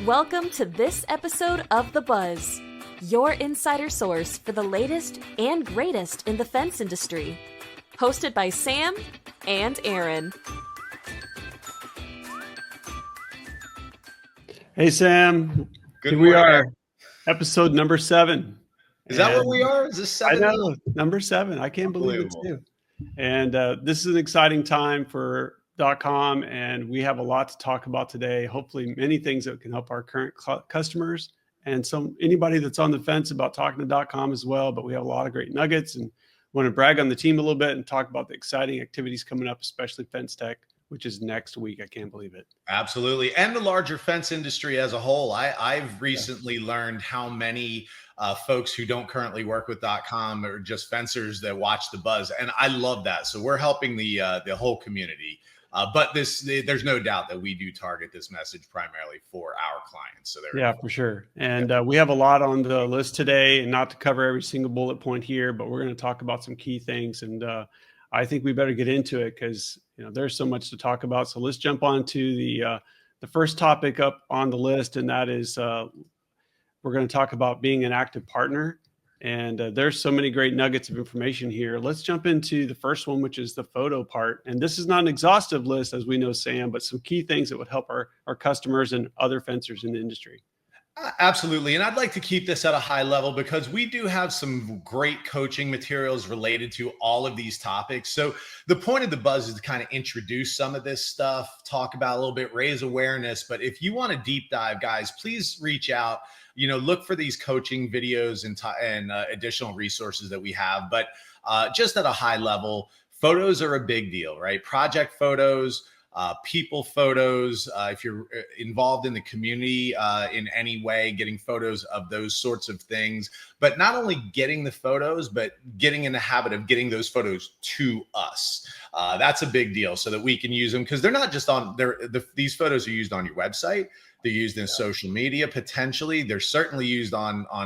Welcome to this episode of The Buzz, your insider source for the latest and greatest in the fence industry. Hosted by Sam and Aaron. Hey, Sam. Good Here we morning. are, episode number 7. Is that where we are? Is this 7? I know, number 7. I can't believe it too. And this is an exciting time for DotCom, and we have a lot to talk about today. Hopefully, many things that can help our current customers and anybody that's on the fence about talking to DotCom as well. But we have a lot of great nuggets, and want to brag on the team a little bit and talk about the exciting activities coming up, especially Fence Tech, which is next week. I can't believe it. Absolutely. And the larger fence industry as a whole. I've recently learned how many folks who don't currently work with .com are just fencers that watch the Buzz. And I love that. So we're helping the whole community. But there's no doubt that we do target this message primarily for our clients. So for sure. And we have a lot on the list today, and not to cover every single bullet point here, but we're going to talk about some key things. And I think we better get into it because there's so much to talk about. So let's jump on to the first topic up on the list, and that is we're going to talk about being an active partner. And there's so many great nuggets of information here. Let's jump into the first one, which is the photo part. And this is not an exhaustive list, as we know, Sam, but some key things that would help our customers and other fencers in the industry. Absolutely. And I'd like to keep this at a high level because we do have some great coaching materials related to all of these topics. So the point of the Buzz is to kind of introduce some of this stuff, talk about a little bit, raise awareness. But if you want to deep dive, guys, please reach out. Look for these coaching videos and additional resources that we have. But just at a high level, photos are a big deal, right? Project photos, people photos, if you're involved in the community in any way, getting photos of those sorts of things. But not only getting the photos, but getting in the habit of getting those photos to us. That's a big deal so that we can use them, because they're not just on there. These photos are used on your website. They're used in social media, potentially. They're certainly used in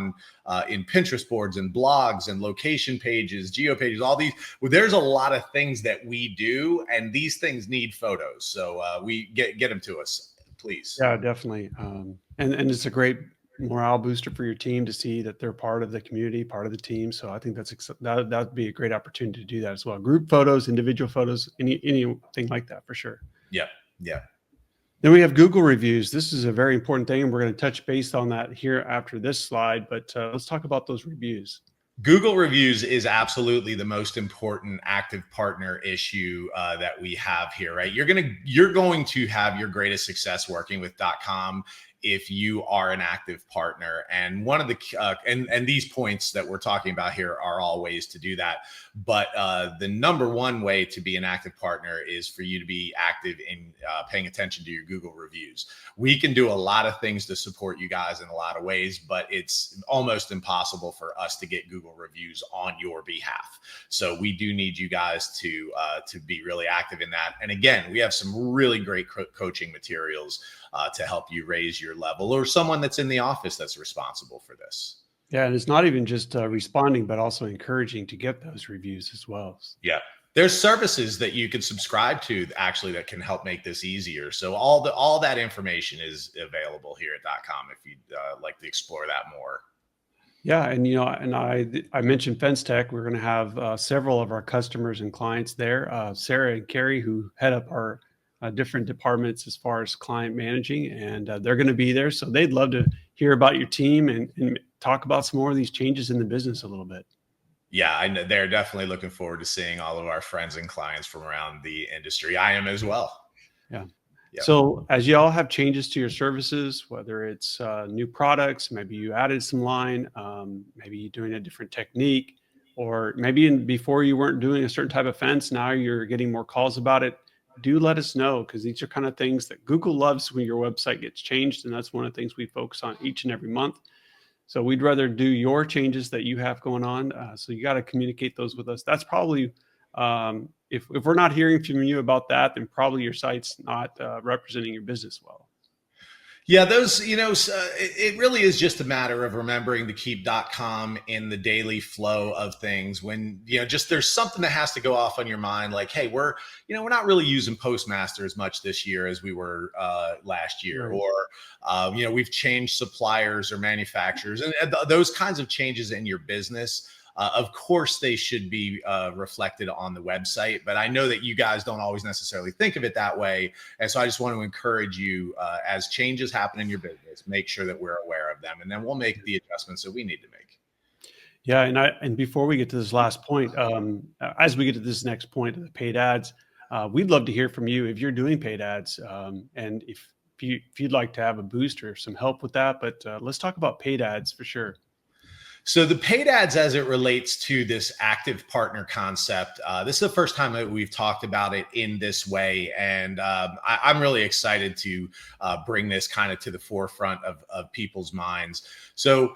Pinterest boards and blogs and location pages, geo pages, all these. Well, there's a lot of things that we do, and these things need photos. So we get them to us, please. Yeah, definitely. And it's a great morale booster for your team to see that they're part of the community, part of the team. So I think that'd be a great opportunity to do that as well. Group photos, individual photos, anything like that for sure. Yeah. Then we have Google reviews. This is a very important thing, and we're going to touch base on that here after this slide. But let's talk about those reviews. Google reviews is absolutely the most important active partner issue that we have here, right? You're going to have your greatest success working with .com if you are an active partner. And one of the and these points that we're talking about here are all ways to do that. But the number one way to be an active partner is for you to be active in paying attention to your Google reviews. We can do a lot of things to support you guys in a lot of ways, but it's almost impossible for us to get Google reviews on your behalf. So we do need you guys to be really active in that. And again, we have some really great coaching materials to help you raise your level, or someone that's in the office that's responsible for this. Yeah, and it's not even just responding, but also encouraging to get those reviews as well. Yeah, there's services that you can subscribe to actually that can help make this easier. So all that information is available here at .com if you'd like to explore that more. Yeah, and I mentioned Fence Tech. We're going to have several of our customers and clients there. Sarah and Carrie, who head up our different departments as far as client managing, and they're going to be there. So they'd love to hear about your team and talk about some more of these changes in the business a little bit. Yeah, I know they're definitely looking forward to seeing all of our friends and clients from around the industry. I am as well. Yeah. So as you all have changes to your services, whether it's new products, maybe you added some line, maybe you're doing a different technique, or maybe before you weren't doing a certain type of fence, now you're getting more calls about it. Do let us know, because these are kind of things that Google loves when your website gets changed. And that's one of the things we focus on each and every month. So we'd rather do your changes that you have going on. So you got to communicate those with us. That's probably, if we're not hearing from you about that, then probably your site's not representing your business well. Yeah, those, it really is just a matter of remembering to keep .com in the daily flow of things when, just there's something that has to go off on your mind. Like, hey, we're not really using Postmaster as much this year as we were last year, Right. or, we've changed suppliers or manufacturers, and those kinds of changes in your business. Of course, they should be reflected on the website, but I know that you guys don't always necessarily think of it that way. And so I just want to encourage you, as changes happen in your business, make sure that we're aware of them, and then we'll make the adjustments that we need to make. Yeah, and before we get to this last point, as we get to this next point of the paid ads, we'd love to hear from you if you're doing paid ads, and if you'd like to have a boost or some help with that. But let's talk about paid ads for sure. So the paid ads, as it relates to this active partner concept, this is the first time that we've talked about it in this way, and I'm really excited to bring this kind of to the forefront of people's minds. So,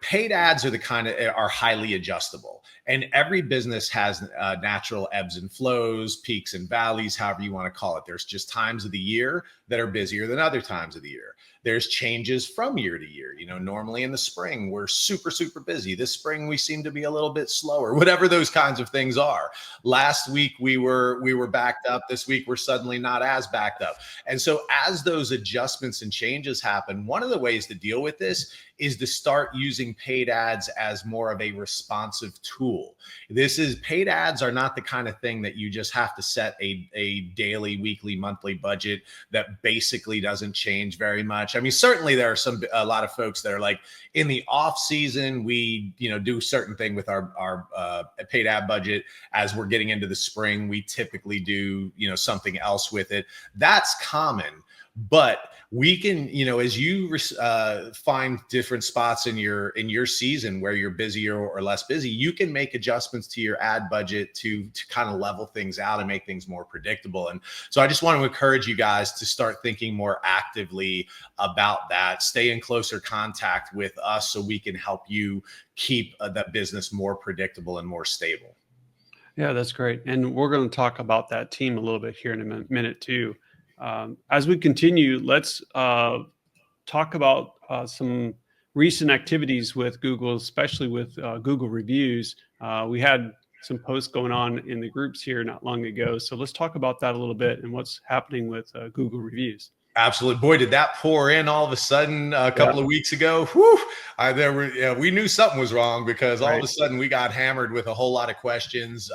paid ads are highly adjustable, and every business has natural ebbs and flows, peaks and valleys, however you want to call it. There's just times of the year that are busier than other times of the year. There's changes from year to year. Normally in the spring, we're super, super busy. This spring, we seem to be a little bit slower, whatever those kinds of things are. Last week, we were backed up. This week, we're suddenly not as backed up. And so as those adjustments and changes happen, one of the ways to deal with this is to start using paid ads as more of a responsive tool. Paid ads are not the kind of thing that you just have to set a daily, weekly, monthly budget that basically doesn't change very much. I mean, certainly there are a lot of folks that are like, in the off season, we, do certain thing with our paid ad budget. As we're getting into the spring, we typically do, something else with it. That's common. But we can, as you find different spots in your season where you're busier or less busy, you can make adjustments to your ad budget to kind of level things out and make things more predictable. And so I just want to encourage you guys to start thinking more actively about that. Stay in closer contact with us so we can help you keep that business more predictable and more stable. Yeah, that's great. And we're going to talk about that team a little bit here in a minute too. As we continue, let's talk about some recent activities with Google, especially with Google reviews. We had some posts going on in the groups here not long ago. So let's talk about that a little bit and what's happening with Google reviews. Absolutely. Boy, did that pour in all of a sudden a couple of weeks ago. Whew, we knew something was wrong because all of a sudden we got hammered with a whole lot of questions.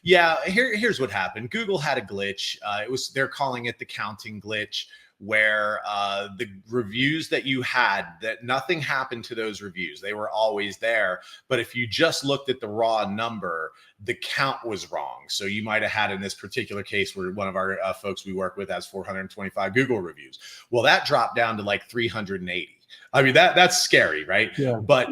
Here's what happened. Google had a glitch. They're calling it the counting glitch, where the reviews that you had, that nothing happened to those reviews. They were always there. But if you just looked at the raw number, the count was wrong. So you might have had, in this particular case, where one of our folks we work with has 425 Google reviews. Well, that dropped down to like 380. I mean, that's scary, right? Yeah. But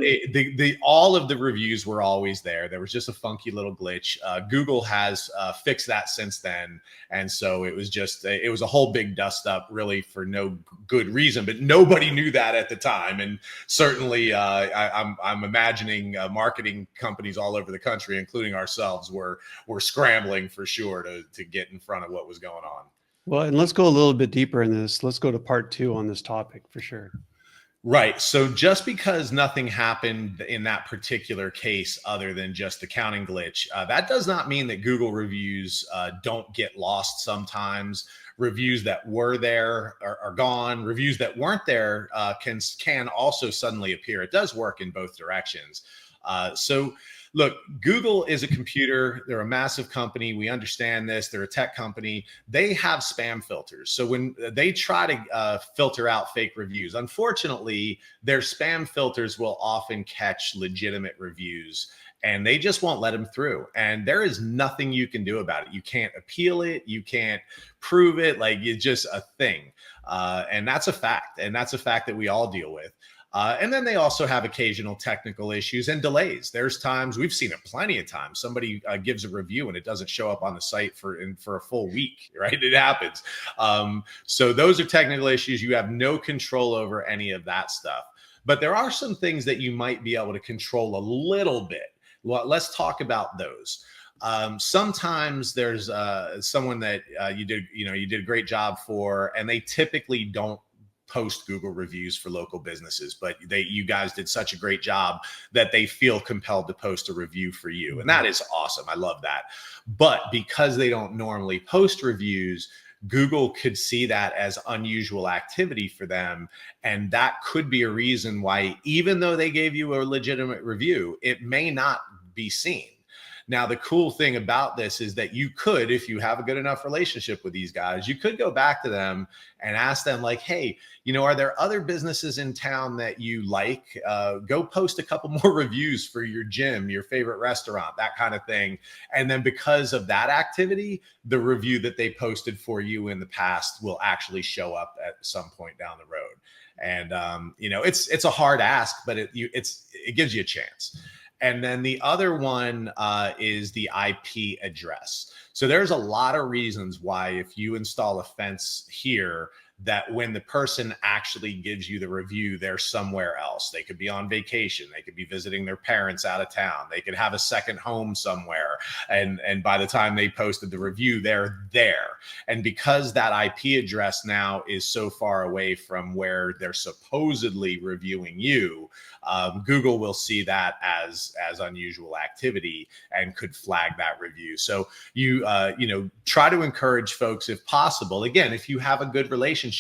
all of the reviews were always there. There was just a funky little glitch. Google has fixed that since then, and so it was a whole big dust up, really for no good reason. But nobody knew that at the time, and certainly I'm imagining marketing companies all over the country, including ourselves, were scrambling for sure to get in front of what was going on. Well, and let's go a little bit deeper in this. Let's go to part 2 on this topic for sure. Right. So just because nothing happened in that particular case, other than just the counting glitch, that does not mean that Google reviews don't get lost sometimes. Reviews that were there are gone. Reviews that weren't there can also suddenly appear. It does work in both directions. Look, Google is a computer. They're a massive company. We understand this. They're a tech company. They have spam filters. So when they try to filter out fake reviews, unfortunately, their spam filters will often catch legitimate reviews, and they just won't let them through. And there is nothing you can do about it. You can't appeal it. You can't prove it. Like, it's just a thing. And that's a fact. And that's a fact that we all deal with. And then they also have occasional technical issues and delays. There's times, we've seen it plenty of times, somebody gives a review and it doesn't show up on the site for a full week, right? It happens. So those are technical issues. You have no control over any of that stuff. But there are some things that you might be able to control a little bit. Well, let's talk about those. Sometimes there's someone that you did a great job for, and they typically don't post Google reviews for local businesses, but you guys did such a great job that they feel compelled to post a review for you. And that is awesome. I love that. But because they don't normally post reviews, Google could see that as unusual activity for them. And that could be a reason why, even though they gave you a legitimate review, it may not be seen. Now, the cool thing about this is that you could, if you have a good enough relationship with these guys, you could go back to them and ask them like, hey, are there other businesses in town that you like? Go post a couple more reviews for your gym, your favorite restaurant, that kind of thing. And then because of that activity, the review that they posted for you in the past will actually show up at some point down the road. And, it's a hard ask, but it gives you a chance. And then the other one is the IP address. So there's a lot of reasons why if you install a fence here, that when the person actually gives you the review, they're somewhere else. They could be on vacation. They could be visiting their parents out of town. They could have a second home somewhere. And by the time they posted the review, they're there. And because that IP address now is so far away from where they're supposedly reviewing you, Google will see that as unusual activity and could flag that review. So you try to encourage folks if possible. Again, if you have a good relationship,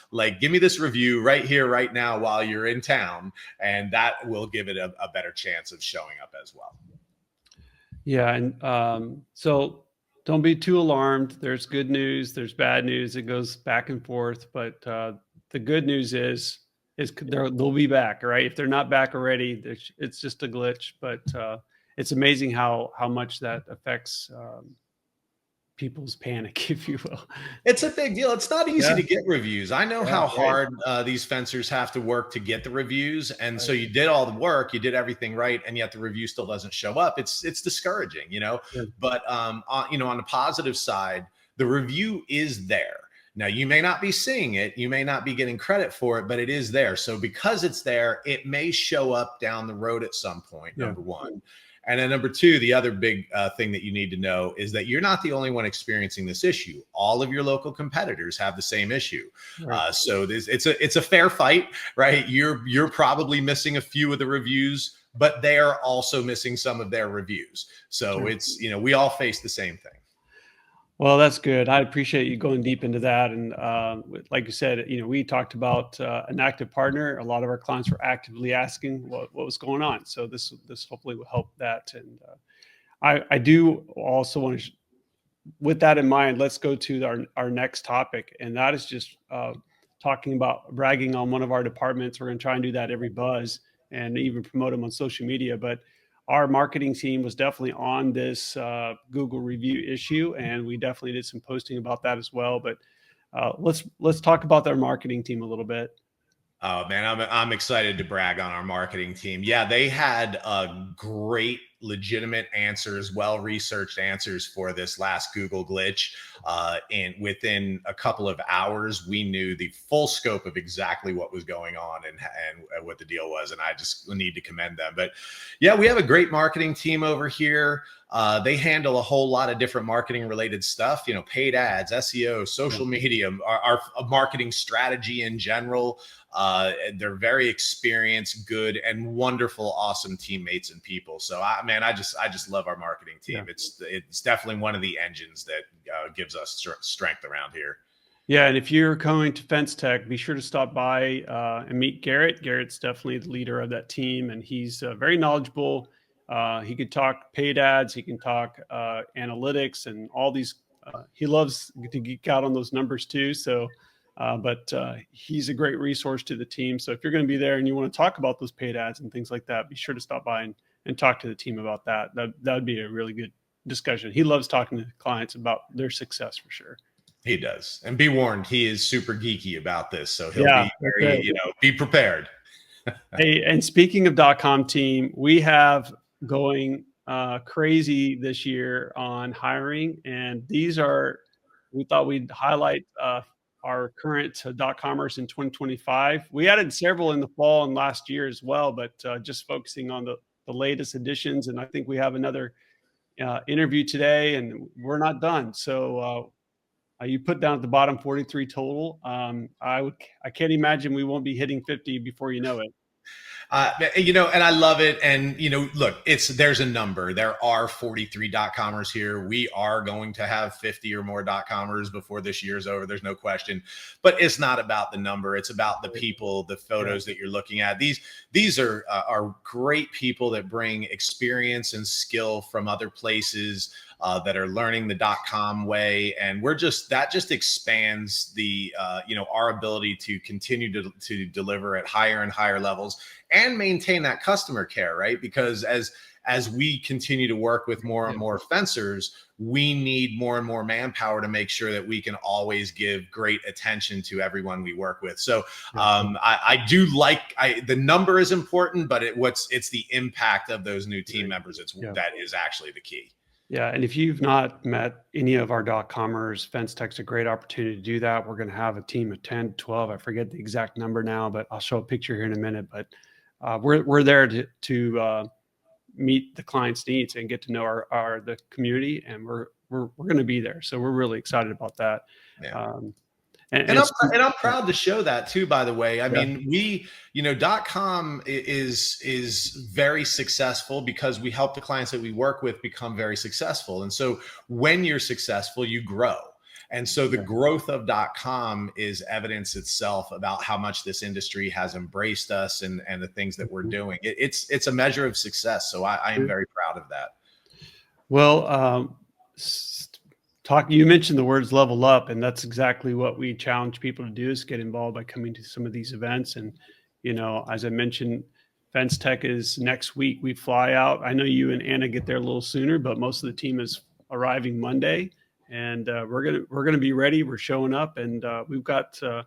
like give me this review right here, right now, while you're in town, and that will give it a better chance of showing up as well. Yeah, and so don't be too alarmed. There's good news, there's bad news. It goes back and forth, but the good news is they'll be back, right? If they're not back already, it's just a glitch. But it's amazing how much that affects people's panic, if you will. It's a big deal. It's not easy to get reviews. I know how hard these fencers have to work to get the reviews. And so you did all the work, you did everything right, and yet the review still doesn't show up. It's discouraging, But on the positive side, the review is there. Now, you may not be seeing it, you may not be getting credit for it, but it is there. So because it's there, it may show up down the road at some point, number one. And then number two, the other big thing that you need to know is that you're not the only one experiencing this issue. All of your local competitors have the same issue. Right. So it's a fair fight, right? You're probably missing a few of the reviews, but they are also missing some of their reviews. So it's, we all face the same thing. Well, that's good. I appreciate you going deep into that. And like you said, we talked about an active partner. A lot of our clients were actively asking what was going on. So this hopefully will help that. And I do also want to, with that in mind, let's go to our next topic. And that is just talking about bragging on one of our departments. We're going to try and do that every buzz and even promote them on social media. But our marketing team was definitely on this Google review issue, and we definitely did some posting about that as well. But let's talk about their marketing team a little bit. Oh man, I'm excited to brag on our marketing team. Yeah, they had great, legitimate answers, well-researched answers for this last Google glitch. And within a couple of hours, we knew the full scope of exactly what was going on and what the deal was. And I just need to commend them. But yeah, we have a great marketing team over here. They handle a whole lot of different marketing related stuff, paid ads, SEO, social media, our marketing strategy in general. They're very experienced, good, and wonderful, awesome teammates and people. So I just love our marketing team. Yeah. It's definitely one of the engines that gives us strength around here. Yeah, and if you're going to Fence Tech, be sure to stop by and meet Garrett. Garrett's definitely the leader of that team, and he's very knowledgeable. He could talk paid ads. He can talk analytics and all these. He loves to geek out on those numbers too. So, but he's a great resource to the team. So if you're going to be there and you want to talk about those paid ads and things like that, be sure to stop by and talk to the team about that. That would be a really good discussion. He loves talking to clients about their success for sure. He does. And be warned, he is super geeky about this. So he'll be very, be prepared. Hey, and speaking of .com team, we have going crazy this year on hiring. And we thought we'd highlight our current .comers in 2025. We added several in the fall and last year as well, but just focusing on the latest additions. And I think we have another interview today and we're not done. So You put down at the bottom 43 total. I can't imagine we won't be hitting 50 before you know it. And I love it. And, look, there's a number. There are 43 .comers here. We are going to have 50 or more .comers before this year's over. There's no question. But it's not about the number. It's about the people, the photos that you're looking at. These are great people that bring experience and skill from other places. That are learning the .com way, and that just expands the our ability to continue to deliver at higher and higher levels and maintain that customer care, right? Because as we continue to work with more and more fencers, we need more and more manpower to make sure that we can always give great attention to everyone we work with. So I do like the number is important, but it's the impact of those new team members. That is actually the key. Yeah, and if you've not met any of our .comers, Fence Tech's a great opportunity to do that. We're going to have a team of 10, 12. I forget the exact number now, but I'll show a picture here in a minute. But we're there to meet the client's needs and get to know the community, and we're going to be there. So we're really excited about that. Yeah. And I'm proud to show that too, by the way. I mean, .com is very successful because we help the clients that we work with become very successful. And so when you're successful, you grow. And so the growth of .com is evidence itself about how much this industry has embraced us and the things that we're doing. It's a measure of success. So I am very proud of that. Well, you mentioned the words level up, and that's exactly what we challenge people to do, is get involved by coming to some of these events. And, as I mentioned, Fence Tech is next week. We fly out. I know you and Anna get there a little sooner, but most of the team is arriving Monday, and we're gonna be ready. We're showing up, and we've got the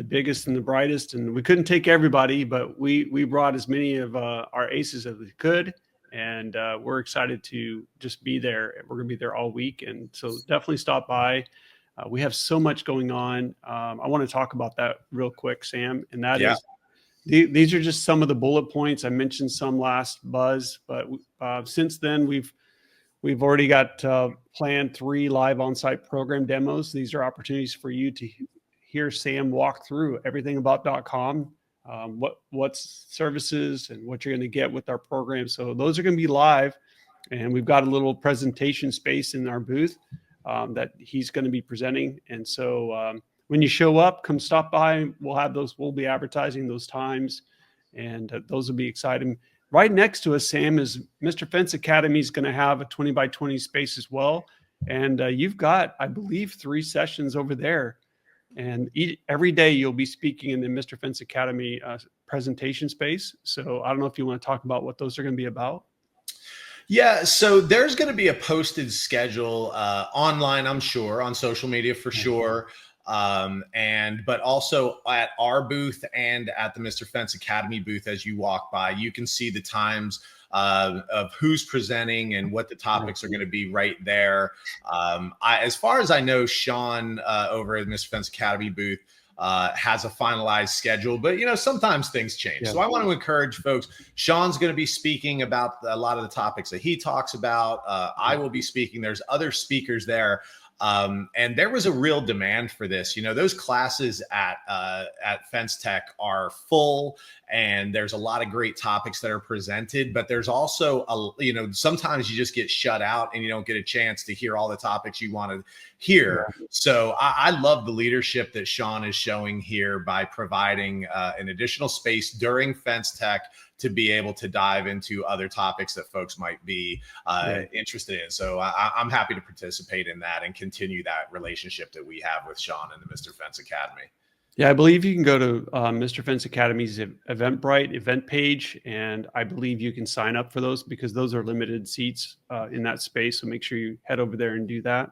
biggest and the brightest, and we couldn't take everybody, but we brought as many of our aces as we could. And we're excited to just be there. We're going to be there all week. And so definitely stop by. We have so much going on. I want to talk about that real quick, Sam. And that is, these are just some of the bullet points. I mentioned some last buzz, but since then we've already got planned 3 live on-site program demos. These are opportunities for you to hear Sam walk through everything about .com. What's services and what you're going to get with our program. So those are going to be live, and we've got a little presentation space in our booth that he's going to be presenting. And so when you show up, come stop by. We'll be advertising those times, and those will be exciting. Right next to us, Sam, is Mr. Fence Academy is going to have a 20 by 20 space as well. And you've got, I believe, 3 sessions over there. And every day you'll be speaking in the Mr. Fence Academy presentation space. So I don't know if you want to talk about what those are going to be about. Yeah, so there's going to be a posted schedule online, I'm sure, on social media for sure. But also at our booth and at the Mr. Fence Academy booth, as you walk by, you can see the times of who's presenting and what the topics are going to be right there. As far as I know, Sean over at Mr. Fence Academy booth has a finalized schedule, but sometimes things change. So I want to encourage folks. Sean's going to be speaking about a lot of the topics that he talks about. I will be speaking. There's other speakers there. And there was a real demand for this. Those classes at Fence Tech are full, and there's a lot of great topics that are presented, but there's also sometimes you just get shut out and you don't get a chance to hear all the topics you want to hear. So I love the leadership that Sean is showing here by providing an additional space during Fence Tech to be able to dive into other topics that folks might be interested in. So I'm happy to participate in that and continue that relationship that we have with Sean and the Mr. Fence Academy. Yeah, I believe you can go to Mr. Fence Academy's Eventbrite event page, and I believe you can sign up for those because those are limited seats in that space. So make sure you head over there and do that.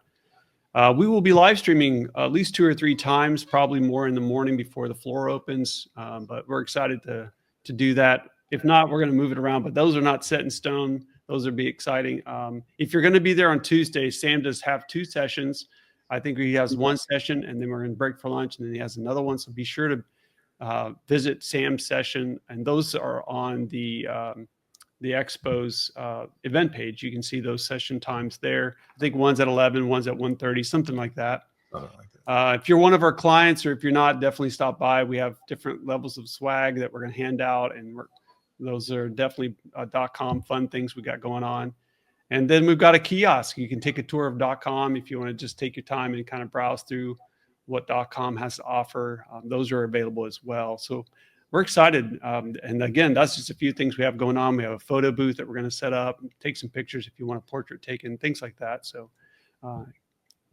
We will be live streaming at least 2 or 3 times, probably more in the morning before the floor opens. But we're excited to do that. If not, we're going to move it around, but those are not set in stone. Those will be exciting. If you're going to be there on Tuesday, Sam does have 2 sessions. I think he has 1 session, and then we're going to break for lunch, and then he has another one. So be sure to visit Sam's session. And those are on the the Expo's event page. You can see those session times there. I think one's at 11, one's at 1:30, something like that. If you're one of our clients, or if you're not, definitely stop by. We have different levels of swag that we're going to hand out, and those are definitely .com fun things we got going on. And then we've got a kiosk. You can take a tour of .com if you want to just take your time and kind of browse through what .com has to offer. Those are available as well. So we're excited. And again, that's just a few things we have going on. We have a photo booth that we're going to set up, take some pictures if you want a portrait taken, things like that. So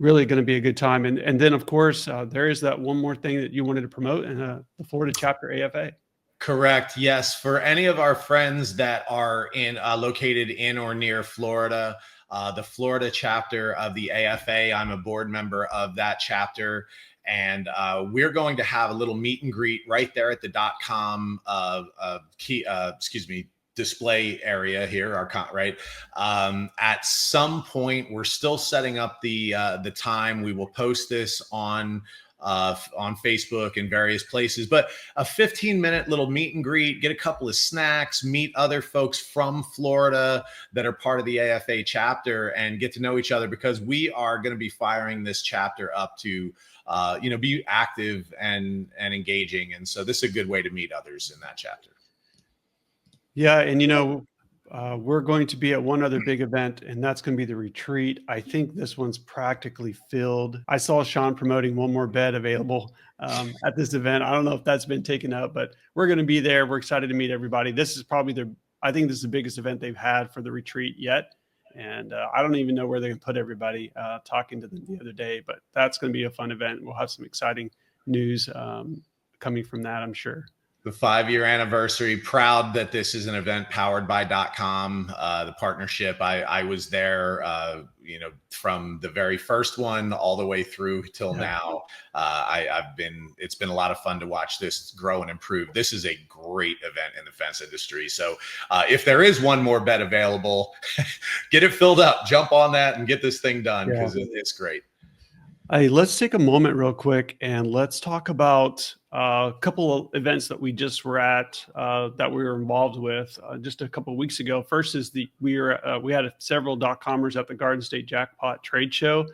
really going to be a good time. And then, of course, there is that one more thing that you wanted to promote, and the Florida chapter AFA. Correct. Yes. For any of our friends that are located in or near Florida, the Florida chapter of the AFA, I'm a board member of that chapter. And we're going to have a little meet and greet right there at the .com display area here, at some point. We're still setting up the time. We will post this on Facebook and various places, but a 15-minute little meet and greet, get a couple of snacks, meet other folks from Florida that are part of the AFA chapter, and get to know each other, because we are going to be firing this chapter up to be active and engaging. And so this is a good way to meet others in that chapter. Yeah. And, we're going to be at one other big event, and that's going to be the retreat. I think this one's practically filled. I saw Sean promoting one more bed available at this event. I don't know if that's been taken up, but we're going to be there. We're excited to meet everybody. This is probably I think this is the biggest event they've had for the retreat yet. And I don't even know where they're going to put everybody, talking to them the other day, but that's going to be a fun event. We'll have some exciting news coming from that, I'm sure. The 5-year anniversary. Proud that this is an event powered by .com, the partnership. I was there, from the very first one all the way through till now. It's been a lot of fun to watch this grow and improve. This is a great event in the fence industry. So if there is one more bed available, get it filled up, jump on that and get this thing done, because it's great. Hey, let's take a moment real quick and let's talk about a couple of events that we just were at, that we were involved with just a couple of weeks ago. First is we had several .comers at the Garden State Jackpot Trade Show,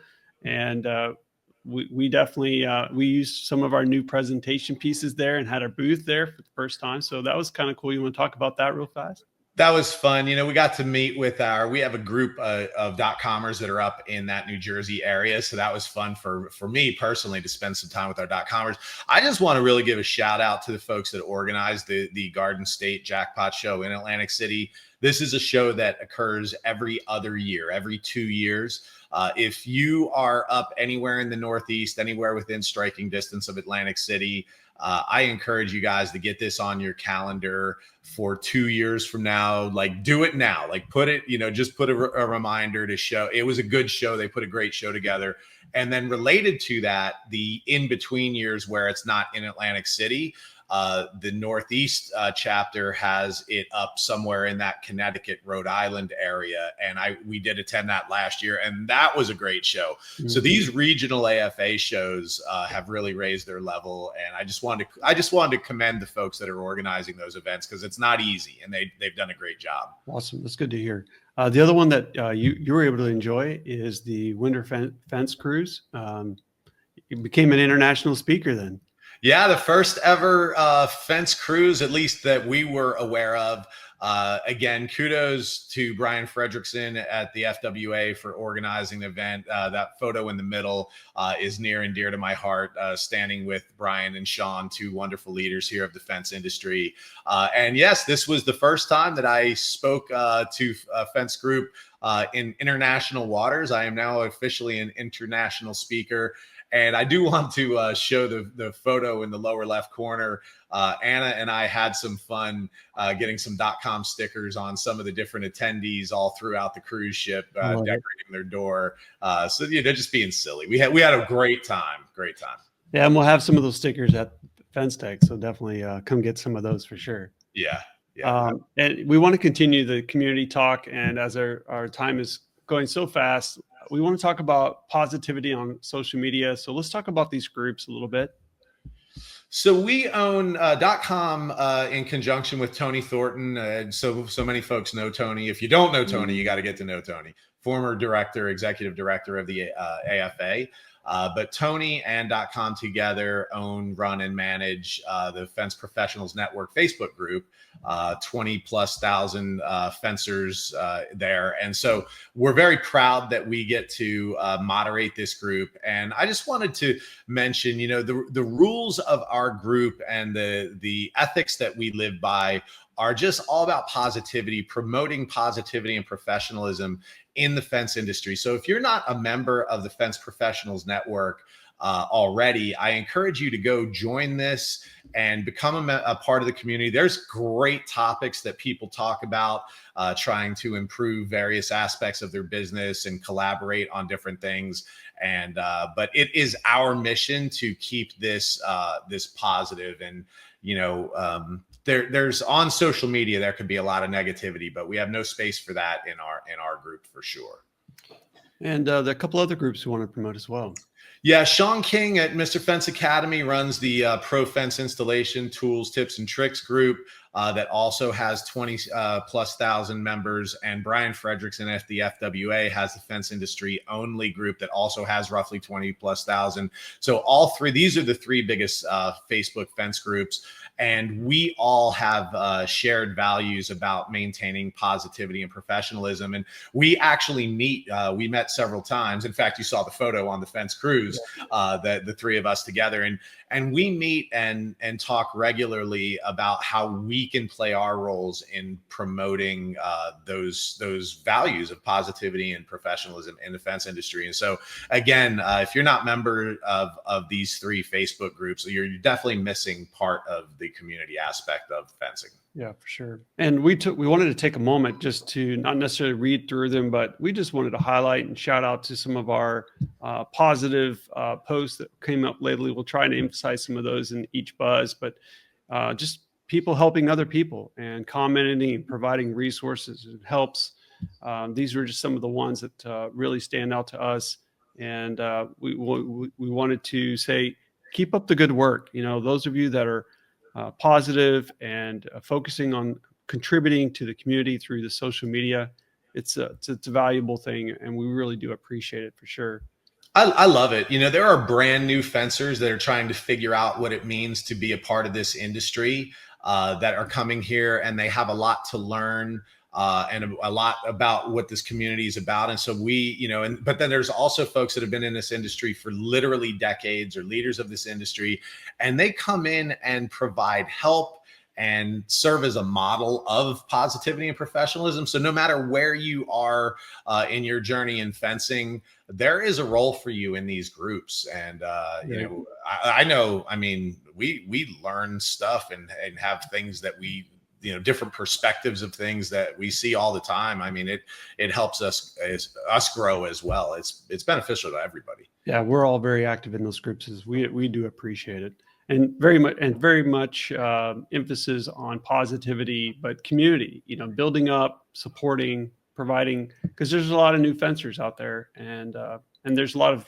and we definitely we used some of our new presentation pieces there and had our booth there for the first time. So that was kind of cool. You want to talk about that real fast? That was fun. We got to meet with we have a group of .comers that are up in that New Jersey area. So that was fun for me personally to spend some time with our .comers. I just want to really give a shout out to the folks that organized the Garden State Jackpot Show in Atlantic City. This is a show that occurs every other year, every 2 years. If you are up anywhere in the Northeast, anywhere within striking distance of Atlantic City, I encourage you guys to get this on your calendar for 2 years from now. Like, do it now. Like, put it, just put a reminder to show. It was a good show. They put a great show together. And then related to that, the in-between years where it's not in Atlantic City, the Northeast chapter has it up somewhere in that Connecticut, Rhode Island area. And we did attend that last year, and that was a great show. Mm-hmm. So these regional AFA shows have really raised their level. And I just wanted to commend the folks that are organizing those events, because it's not easy, and they've done a great job. Awesome. That's good to hear. The other one that you were able to enjoy is the Winter Fence Cruise. You became an international speaker then. Yeah, the first ever fence cruise, at least that we were aware of. Again, kudos to Brian Fredrickson at the FWA for organizing the event. That photo in the middle is near and dear to my heart, standing with Brian and Sean, two wonderful leaders here of the fence industry. And yes, this was the first time that I spoke to a fence group in international waters. I am now officially an international speaker. And I do want to show the photo in the lower left corner. Anna and I had some fun getting some .com stickers on some of the different attendees all throughout the cruise ship, decorating their door. So they're just being silly. We had a great time. Great time. Yeah, and we'll have some of those stickers at Fence Tech, so definitely come get some of those for sure. Yeah. And we want to continue the community talk, and as our time is going so fast, we want to talk about positivity on social media. So let's talk about these groups a little bit. So we own .com in conjunction with Tony Thornton. So many folks know Tony. If you don't know Tony, you got to get to know Tony, former executive director of the AFA. But Tony and .com together own, run, and manage the Fence Professionals Network Facebook group, 20 plus thousand fencers there. And so we're very proud that we get to moderate this group. And I just wanted to mention, the rules of our group and the ethics that we live by are just all about positivity, promoting positivity and professionalism in the fence industry. So if you're not a member of the Fence Professionals Network already, I encourage you to go join this and become a part of the community. There's great topics that people talk about, trying to improve various aspects of their business and collaborate on different things. And but it is our mission to keep this positive. And there's on social media, there could be a lot of negativity, but we have no space for that in our group for sure. And there are a couple other groups we want to promote as well. Yeah, Sean King at Mr. Fence Academy runs the Pro Fence Installation Tools, Tips, and Tricks group that also has 20 plus thousand members. And Brian Frederickson at the FWA has the Fence Industry Only group that also has roughly 20 plus thousand. So these are the three biggest Facebook fence groups. And we all have shared values about maintaining positivity and professionalism. And we actually meet. We met several times. In fact, you saw the photo on the fence cruise, the three of us together. And we meet and talk regularly about how we can play our roles in promoting those values of positivity and professionalism in the fence industry. And so, again, if you're not a member of these three Facebook groups, you're definitely missing part of the community aspect of fencing. Yeah, for sure. And we wanted to take a moment just to not necessarily read through them, but we just wanted to highlight and shout out to some of our positive posts that came up lately. We'll try to emphasize some of those in each buzz, but just people helping other people and commenting and providing resources. It helps. These were just some of the ones that really stand out to us. And we wanted to say, keep up the good work. Those of you that are positive and focusing on contributing to the community through the social media, it's a valuable thing, and we really do appreciate it for sure. I love it. There are brand new fencers that are trying to figure out what it means to be a part of this industry that are coming here, and they have a lot to learn and a lot about what this community is about. And so but then there's also folks that have been in this industry for literally decades, or leaders of this industry, and they come in and provide help and serve as a model of positivity and professionalism. So no matter where you are in your journey in fencing, there is a role for you in these groups. And, I know, we learn stuff and have things that we, different perspectives of things that we see all the time. It helps us grow as well. It's beneficial to everybody. Yeah, we're all very active in those groups. We do appreciate it. And very much emphasis on positivity, but community, building up, supporting, providing, because there's a lot of new fencers out there, and there's a lot of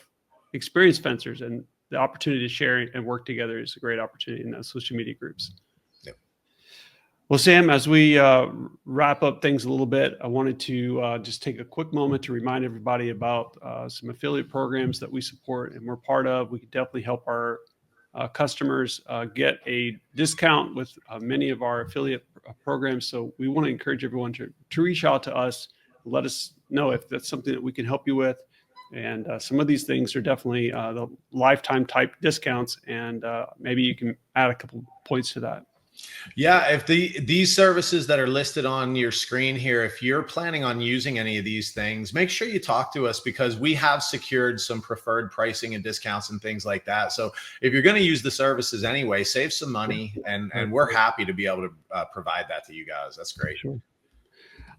experienced fencers, and the opportunity to share and work together is a great opportunity in those social media groups. Yep. Well, Sam, as we wrap up things a little bit, I wanted to just take a quick moment to remind everybody about some affiliate programs that we support and we're part of. We can definitely help our customers get a discount with many of our affiliate programs. So we want to encourage everyone to reach out to us, let us know if that's something that we can help you with. And some of these things are definitely the lifetime type discounts, and maybe you can add a couple points to that. Yeah, if these services that are listed on your screen here, if you're planning on using any of these things, make sure you talk to us, because we have secured some preferred pricing and discounts and things like that. So if you're going to use the services anyway, save some money, and we're happy to be able to provide that to you guys. That's great. Sure.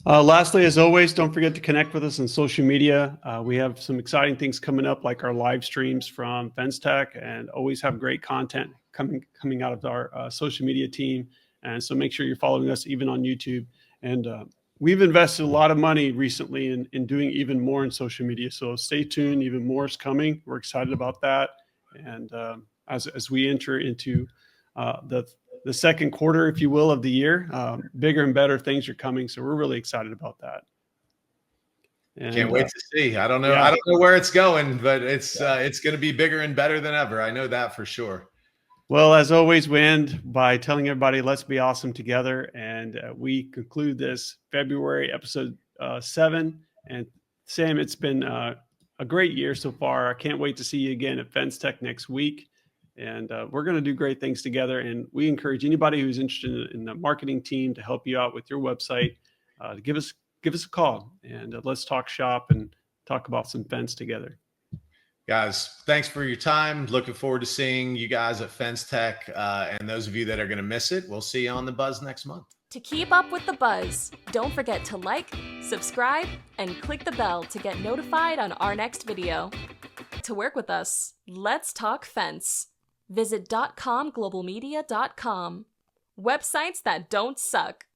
Lastly, as always, don't forget to connect with us on social media. We have some exciting things coming up, like our live streams from Fence Tech, and always have great content coming out of our social media team. And so make sure you're following us even on YouTube. And we've invested a lot of money recently in doing even more in social media. So stay tuned. Even more is coming. We're excited about that. And as we enter into the second quarter, if you will, of the year. Bigger and better things are coming, so we're really excited about that. And, can't wait to see. I don't know. Yeah. I don't know where it's going, but it's going to be bigger and better than ever. I know that for sure. Well, as always, we end by telling everybody, let's be awesome together. And we conclude this February episode 7. And Sam, it's been a great year so far. I can't wait to see you again at Fence Tech next week. And we're going to do great things together. And we encourage anybody who's interested in the marketing team to help you out with your website to give us a call, and let's talk shop and talk about some fence together. Guys, thanks for your time. Looking forward to seeing you guys at Fence Tech. And those of you that are going to miss it, we'll see you on the Buzz next month. To keep up with the buzz, don't forget to like, subscribe, and click the bell to get notified on our next video. To work with us, let's talk fence. Visit .comglobalmedia.com. Websites that don't suck.